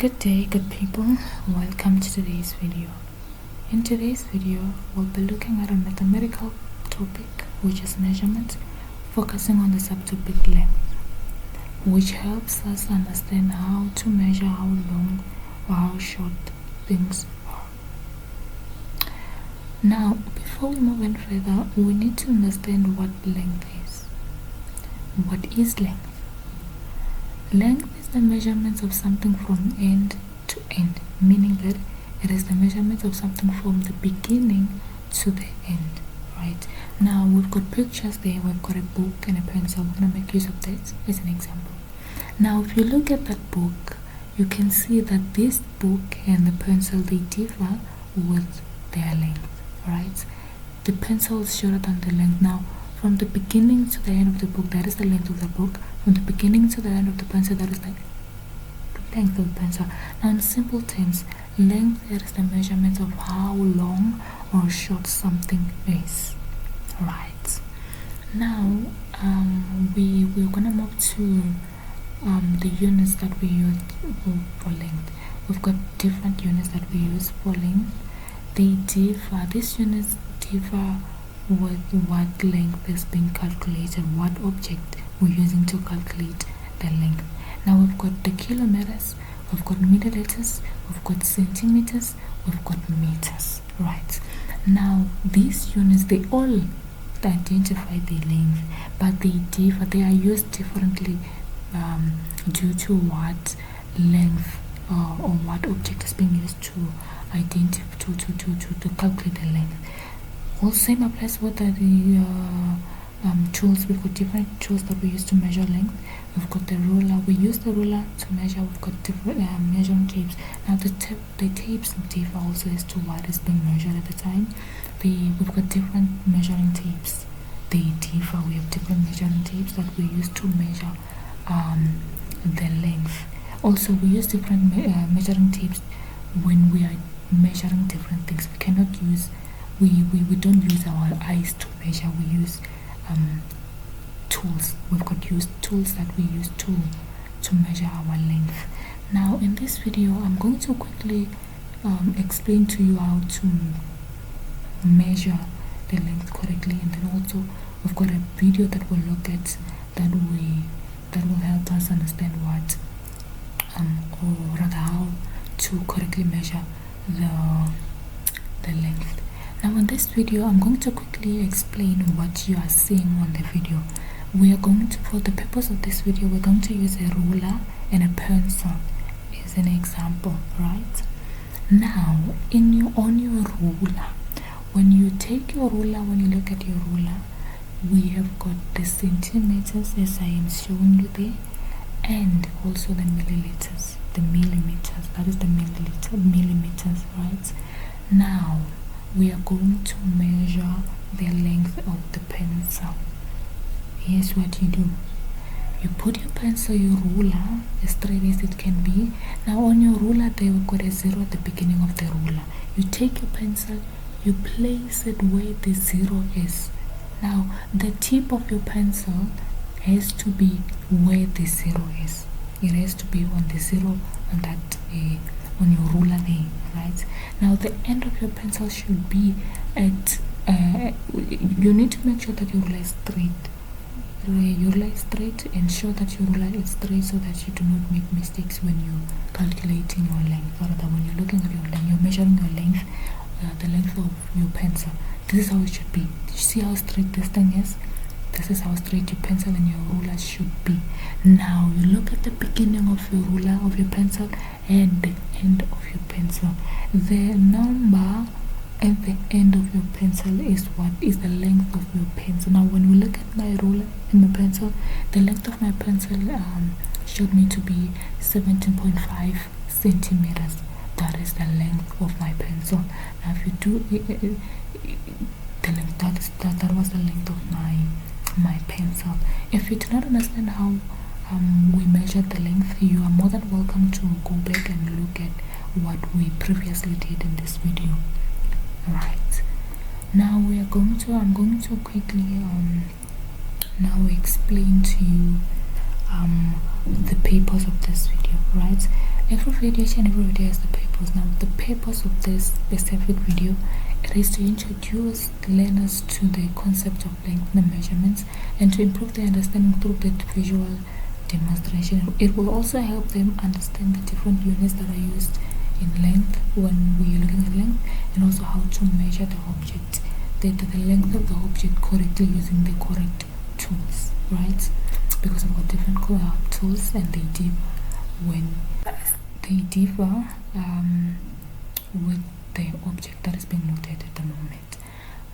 Good day, good people. Welcome to today's video. In today's video, we'll be looking at a mathematical topic, which is measurement, focusing on the subtopic length, which helps us understand how to measure how long or how short things are. Now, before we move any further, we need to understand what length is. What is length? Length is the measurements of something from end to end, meaning that it is the measurements of something from the beginning to the end, right? Now, we've got pictures there. We've got a book and a pencil. We're going to make use of this as an example. Now, if you look at that book, you can see that this book and the pencil, they differ with their length, right? The pencil is shorter than the length. Now, from the beginning to the end of the book, that is the length of the book. From the beginning to the end of the pencil, that is the length of the pencil. Now, in simple terms, length is the measurement of how long or short something is, right? Now, we're gonna move to the units that we use for length. We've got different units that we use for length. They differ. These units differ with what length is being calculated, what object we're using to calculate the length. Now we've got the kilometers, we've got milliliters, we've got centimeters, we've got meters, right? Now these units, they all identify the length, but they differ. They are used differently due to what length or what object is being used to identify to calculate the length. All same applies with the tools. We've got different tools that we use to measure length. We've got the ruler. We use the ruler to measure. We've got different measuring tapes. Now the tapes differ also as to what is being measured at the time. We've got different measuring tapes. They differ. We have different measuring tapes that we use to measure the length. Also, we use different measuring tapes when we are measuring different things. We cannot use we don't use our eyes to measure. We use tools. We've got tools that we use to measure our length. Now in this video, I'm going to quickly explain to you how to measure the length correctly, and then also we've got a video that we'll look at that will help us understand what or rather how to correctly measure the length. Now in this video, I'm going to quickly explain what you are seeing on the video. We are going to, for the purpose of this video, we're going to use a ruler and a pencil as an example, right? Now, on your ruler, when you take your ruler, when you look at your ruler, we have got the centimeters as I am showing you there, and also the milliliters, the millimeters, that is the millimeters, right? Now, we are going to measure the length of the pencil. Here's what you do. You put your pencil, your ruler, as straight as it can be. Now on your ruler, there we've got a 0 at the beginning of the ruler. You take your pencil, you place it where the 0 is. Now the tip of your pencil has to be where the 0 is. It has to be on the 0 on that on your ruler there, right? Now the end of your pencil should be at you need to make sure that your ruler is straight. Your ruler is straight. Ensure that your ruler is straight so that you do not make mistakes when you're calculating your length, or rather when you're looking at your length, you're measuring your length, the length of your pencil. This is how it should be. You see how straight this thing is? This is how straight your pencil and your ruler should be. Now you look at the beginning of your ruler, of your pencil, and the end of your pencil. The number at the end of your pencil is what is the length of your pencil. Now when we look at my ruler and my pencil, the length of my pencil showed me to be 17.5 centimeters. That is the length of my pencil. Now if you do the length, that was the length of my pencil. If you do not understand how we measured the length, you are more than welcome to go back and look at what we previously did in this video, right? Now I'm going to quickly now explain to you the purpose of this video. right? Each and every video has the purpose. Now the purpose of this specific video, it is to introduce learners to the concept of length and measurements and to improve their understanding through the visual demonstration. It will also help them understand the different units that are used in length when we are looking at length, and also how to measure the object, the length of the object correctly using the correct tools, right? Because we've got different tools and they differ with the object that is being looked at the moment.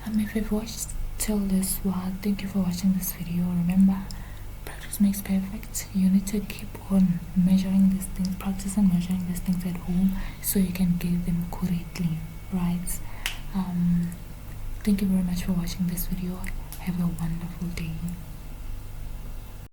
If you've watched till this while, thank you for watching this video. Remember, practice makes perfect. You need to keep on measuring these things, practicing measuring these things at home so you can get them correctly, right? Thank you very much for watching this video. Have a wonderful day.